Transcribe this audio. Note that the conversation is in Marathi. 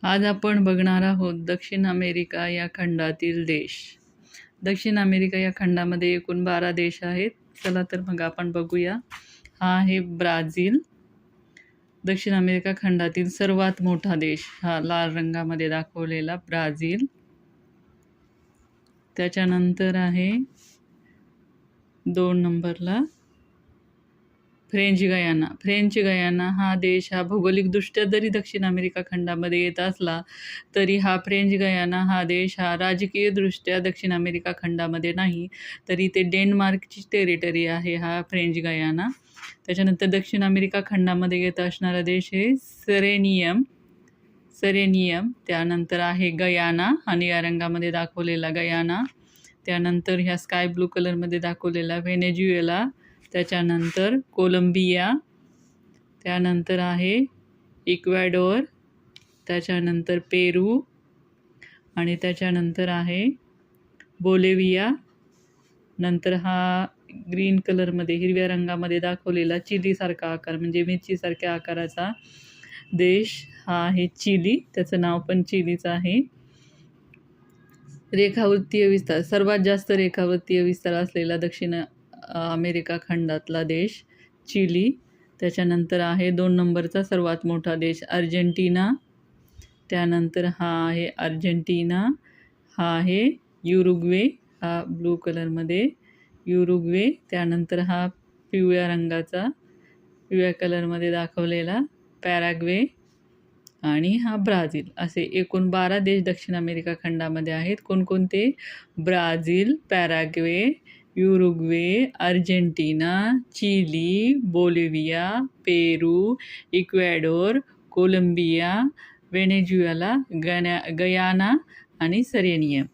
आज आपण बघणार आहोत दक्षिण अमेरिका या खंडातील देश. दक्षिण अमेरिका या खंडामध्ये एकूण 12 देश आहेत. चला तर मग आपण बघूया. हा आहे ब्राझील. दक्षिण अमेरिका खंडातील सर्वात मोठा देश हा लाल रंगामध्ये दाखवलेला ब्राझील. त्याच्यानंतर आहे 2 नंबरला फ्रेंच गयाना. फ्रेंच गयाना हा देश हा भौगोलिकदृष्ट्या जरी दक्षिण अमेरिका खंडामध्ये येत असला तरी फ्रेंच गयाना हा देश हा राजकीयदृष्ट्या दक्षिण अमेरिका खंडामध्ये नाही, तरी ते डेन्मार्कची टेरिटरी आहे हा फ्रेंच गयाना. त्याच्यानंतर दक्षिण अमेरिका खंडामध्ये येत असणारा देश आहे सरेनियम. त्यानंतर आहे गयाना आणि या रंगामध्ये दाखवलेला गयाना. त्यानंतर ह्या स्काय ब्लू कलरमध्ये दाखवलेला व्हेनेझुएला. त्याच्यानंतर कोलंबिया. त्यानंतर आहे इक्वेडोर. त्याच्यानंतर पेरू आणि त्याच्यानंतर आहे बोलिव्हिया. नंतर हा ग्रीन कलरमध्ये हिरव्या रंगामध्ये दाखवलेला चिलीसारखा आकार म्हणजे मिरचीसारख्या आकाराचा देश हा आहे चिली. त्याचं नाव पण चिलीच आहे. रेखावृत्तीय विस्तार, सर्वात जास्त रेखावृत्तीय विस्तार असलेला दक्षिण अमेरिका खंडातला देश चिली. त्याच्यानंतर आहे 2 नंबरचा सर्वात मोठा देश अर्जेंटिना. त्यानंतर हा आहे अर्जेंटिना. हा आहे युरुग्वे, हा ब्लू कलरमध्ये युरुग्वे. त्यानंतर हा पिवळ्या कलरमध्ये दाखवलेला पॅराग्वे आणि हा ब्राझील. असे एकूण 12 देश दक्षिण अमेरिका खंडामध्ये आहेत. कोणकोणते? Brazil, Paraguay, Uruguay, Argentina, Chile, Bolivia, Peru, Ecuador, Colombia, Venezuela, Guyana आणि सरेनियम.